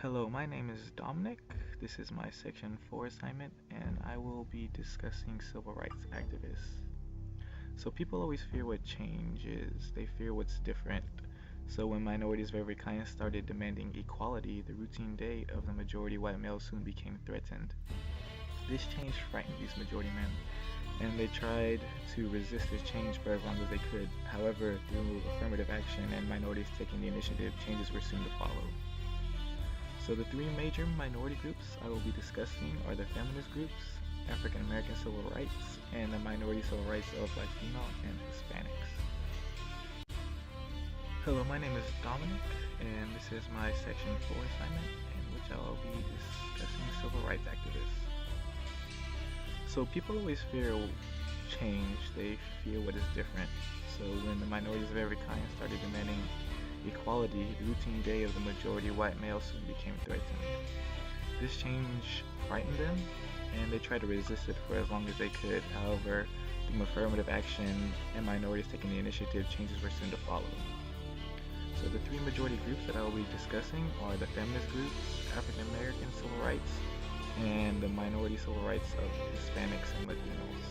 Hello, my name is Dominic. This is my Section 4 assignment, and I will be discussing civil rights activists. So, people always fear what change is, they fear what's different. So, when minorities of every kind started demanding equality, the routine day of the majority white male soon became threatened. This change frightened these majority men, and they tried to resist this change for as long as they could. However, through affirmative action and minorities taking the initiative, changes were soon to follow. So the three major minority groups I will be discussing are the feminist groups, African American civil rights, and the minority civil rights of Latino and Hispanics. Hello, my name is Dominic, and this is my Section 4 assignment in which I will be discussing civil rights activists. So people always fear change, they fear what is different. So when the minorities of every kind started demanding equality, the routine day of the majority white male soon became threatened. This change frightened them, and they tried to resist it for as long as they could. However, through affirmative action and minorities taking the initiative, changes were soon to follow. So the three majority groups that I will be discussing are the feminist groups, African American civil rights, and the minority civil rights of Hispanics and Latinos.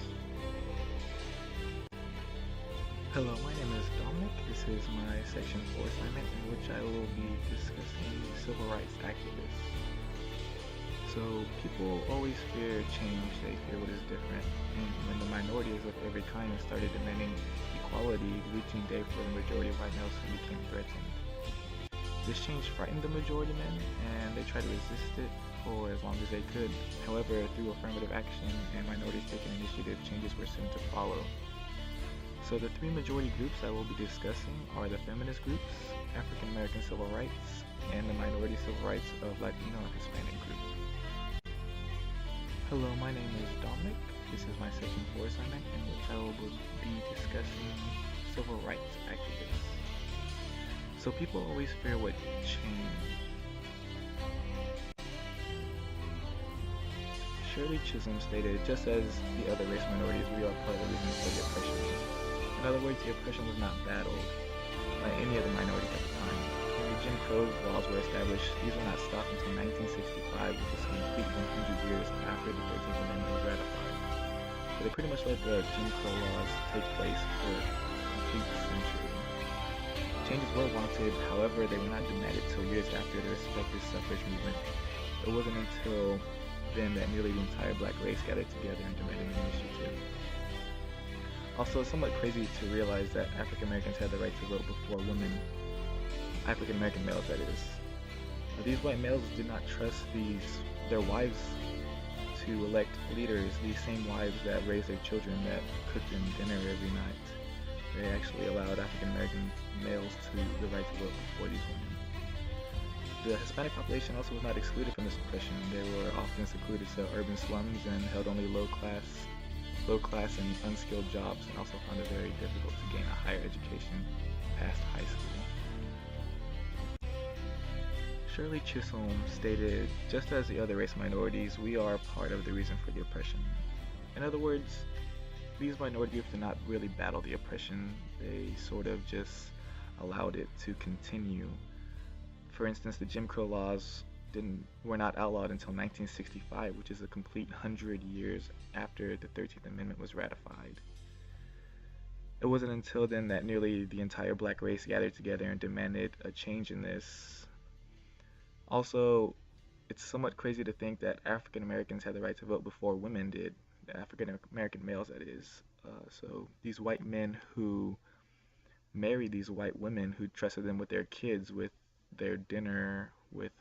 Hello, my name is Dominic. This is my Section 4 assignment in which I will be discussing civil rights activists. So people always fear change, they fear what is different, and when the minorities of every kind started demanding equality, the routine day for the majority white males soon became threatened. This change frightened the majority men, and they tried to resist it for as long as they could. However, through affirmative action and minorities taking initiative, changes were soon to follow. So the three majority groups I will be discussing are the feminist groups, African American civil rights, and the minority civil rights of Latino and Hispanic group. Hello, my name is Dominic. This is my Section 4 assignment in which I will be discussing civil rights activists. So people always fear what change. Shirley Chisholm stated, just as the other race minorities, we are part of the reason for the oppression. In other words, the oppression was not battled by any other minority at the time. When the Jim Crow laws were established, these were not stopped until 1965, which is a complete 100 years after the 13th Amendment was ratified. So they pretty much let the Jim Crow laws take place for a complete century. Changes were wanted, however, they were not demanded until years after the respective suffrage movement. It wasn't until then that nearly the entire black race gathered together and demanded an initiative. Also, it's somewhat crazy to realize that African Americans had the right to vote before women, African American males that is. These white males did not trust their wives to elect leaders, these same wives that raised their children, that cooked them dinner every night. They actually allowed African American males the right to vote before these women. The Hispanic population also was not excluded from this oppression. They were often secluded to urban slums and held only low class and unskilled jobs, and also found it very difficult to gain a higher education past high school. Shirley Chisholm stated, just as the other race minorities, we are part of the reason for the oppression. In other words, these minority groups did not really battle the oppression, they sort of just allowed it to continue. For instance, the Jim Crow laws were not outlawed until 1965, which is a complete 100 years after the 13th Amendment was ratified. It wasn't until then that nearly the entire black race gathered together and demanded a change in this. Also, it's somewhat crazy to think that African Americans had the right to vote before women did, African American males that is. So these white men who married these white women, who trusted them with their kids, with their dinner, with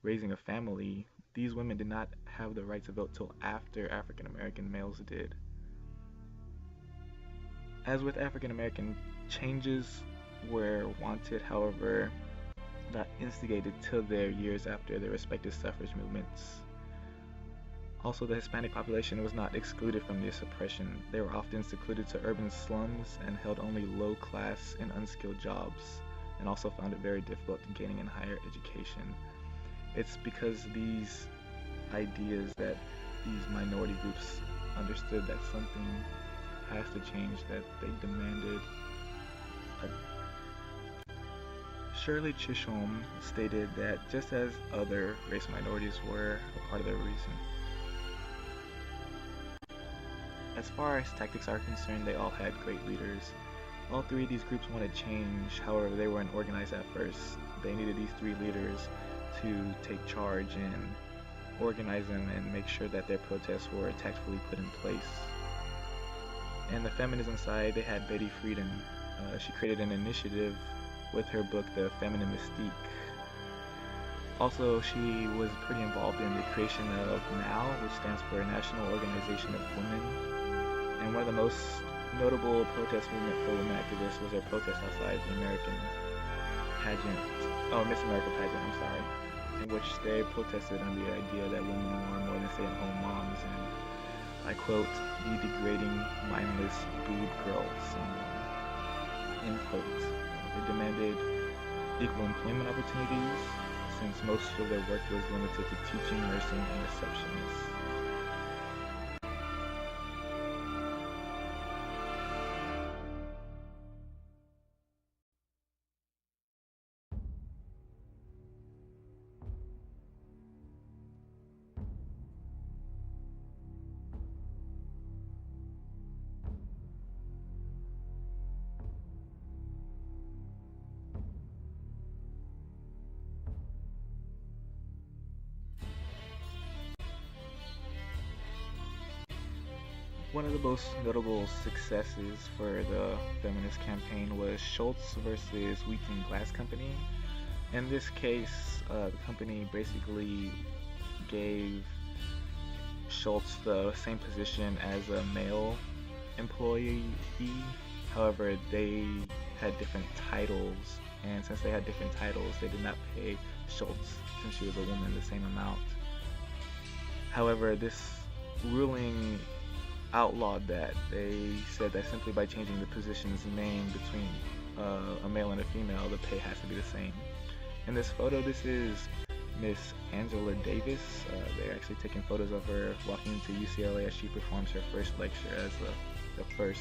raising a family, these women did not have the right to vote till after African American males did. As with African American, changes were wanted, however, not instigated till their years after their respective suffrage movements. Also, the Hispanic population was not excluded from this oppression. They were often secluded to urban slums and held only low class and unskilled jobs, and also found it very difficult in gaining a higher education. It's because these ideas that these minority groups understood that something has to change, that they demanded Shirley Chisholm stated that just as other race minorities were a part of the reason. As far as tactics are concerned, they all had great leaders. All three of these groups wanted change, however, they weren't organized at first. They needed these three leaders to take charge and organize them and make sure that their protests were tactfully put in place. And the feminism side, they had Betty Friedan. She created an initiative with her book, The Feminine Mystique. Also, she was pretty involved in the creation of NOW, which stands for National Organization of Women. And one of the most notable protest movement for women activists was their protest outside the Miss America pageant, in which they protested on the idea that women are more than stay-at-home moms and, I quote, the degrading, mindless boob girl syndrome, end quote. They demanded equal employment opportunities, since most of their work was limited to teaching, nursing, and receptionists. One of the most notable successes for the feminist campaign was Schultz versus Wheaton Glass Company. In this case, the company basically gave Schultz the same position as a male employee. However, they had different titles, and since they had different titles, they did not pay Schultz, since she was a woman, the same amount. However, this ruling outlawed that. They said that simply by changing the position's name between a male and a female, the pay has to be the same. In this photo, this is Miss Angela Davis. They're actually taking photos of her walking into UCLA as she performs her first lecture as the first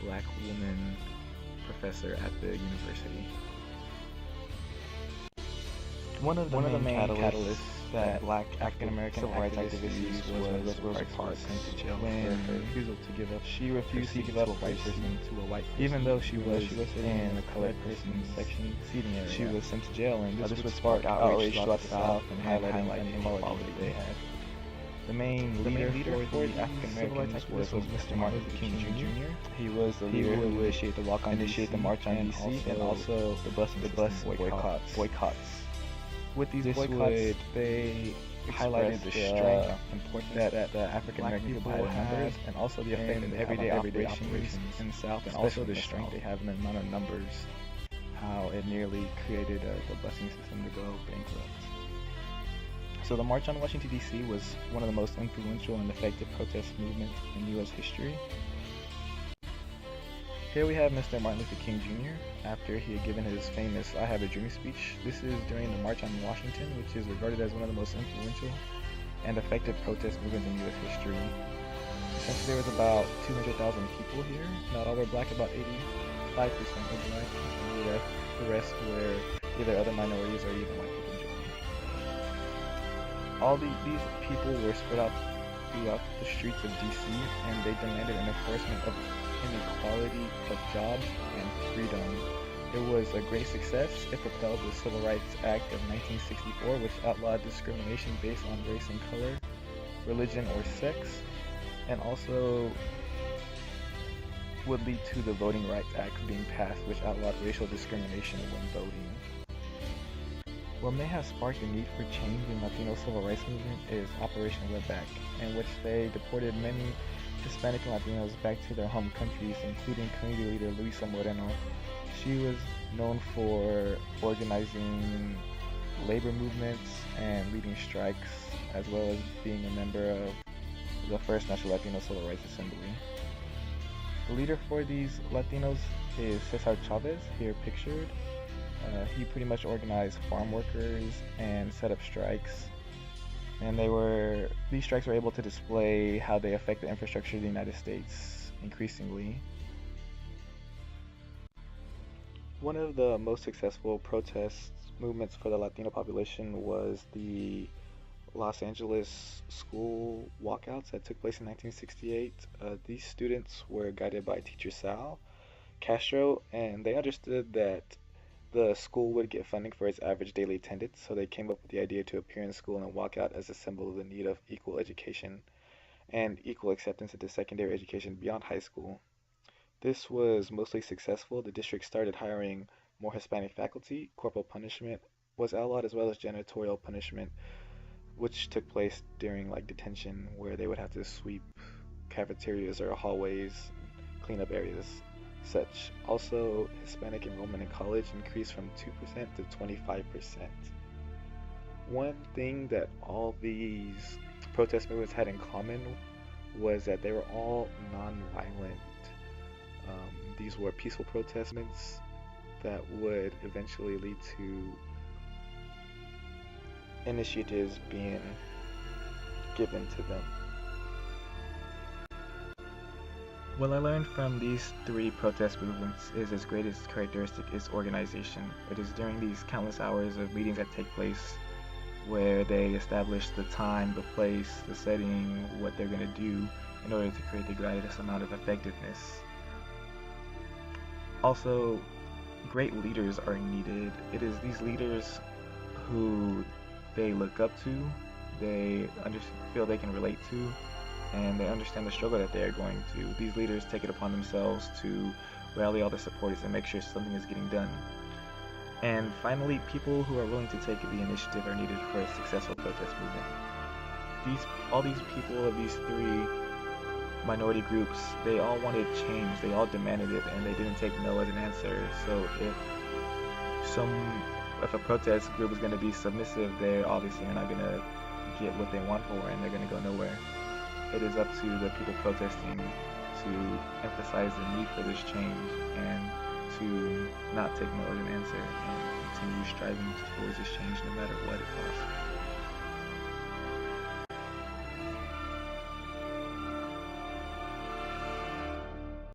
black woman professor at the university. One of the main catalysts that black African American civil rights activists used was Rosa Parks sent to jail for her refusal to give up. She refused to give up a white person to a white person, even though she was in the colored person section seating area. She was sent to jail, and this would spark outrage throughout the South and highlighting the inequality they had. The main leader for the African Americans was Mr. Martin Luther King Jr. He was the leader who would initiate the march on DC, and also the bus boycotts. With these boycotts, they highlighted the strength that the African American people had, and also the effect of everyday operations in the South, and also the strength they have in the amount of numbers, how it nearly created the busing system to go bankrupt. So the March on Washington, D.C. was one of the most influential and effective protest movements in U.S. history. Here we have Mr. Martin Luther King Jr. after he had given his famous I Have a Dream speech. This is during the March on Washington, which is regarded as one of the most influential and effective protest movements in U.S. history. Essentially, there was about 200,000 people here. Not all were black, about 85% were black. The rest were either other minorities or even white people in general. All these people were spread out throughout the streets of D.C., and they demanded an enforcement of inequality of jobs and freedom. It was a great success. It propelled the Civil Rights Act of 1964, which outlawed discrimination based on race and color, religion, or sex, and also would lead to the Voting Rights Act being passed, which outlawed racial discrimination when voting. What may have sparked the need for change in Latino civil rights movement is Operation Wetback, in which they deported many Hispanic and Latinos back to their home countries, including community leader Luisa Moreno. She was known for organizing labor movements and leading strikes, as well as being a member of the First National Latino Civil Rights Assembly. The leader for these Latinos is Cesar Chavez, here pictured. He pretty much organized farm workers and set up strikes. And these strikes were able to display how they affect the infrastructure of the United States increasingly. One of the most successful protest movements for the Latino population was the Los Angeles school walkouts that took place in 1968. These students were guided by teacher Sal Castro, and they understood that the school would get funding for its average daily attendance, so they came up with the idea to appear in school and walk out as a symbol of the need of equal education and equal acceptance into secondary education beyond high school. This was mostly successful. The district started hiring more Hispanic faculty. Corporal punishment was outlawed as well as janitorial punishment, which took place during like detention where they would have to sweep cafeterias or hallways, clean up areas such. Also, Hispanic enrollment in college increased from 2% to 25%. One thing that all these protest movements had in common was that they were all non-violent. These were peaceful protest movements that would eventually lead to initiatives being given to them. What I learned from these three protest movements is its greatest characteristic is organization. It is during these countless hours of meetings that take place where they establish the time, the place, the setting, what they're going to do in order to create the greatest amount of effectiveness. Also, great leaders are needed. It is these leaders who they look up to, they feel they can relate to, and they understand the struggle that they are going through. These leaders take it upon themselves to rally all the supporters and make sure something is getting done. And finally, people who are willing to take the initiative are needed for a successful protest movement. All these people of these three minority groups, they all wanted change, they all demanded it, and they didn't take no as an answer. So if a protest group is going to be submissive, they obviously are not going to get what they want for, and they're going to go nowhere. It is up to the people protesting to emphasize the need for this change and to not take no as an answer and continue striving towards this change no matter what it costs.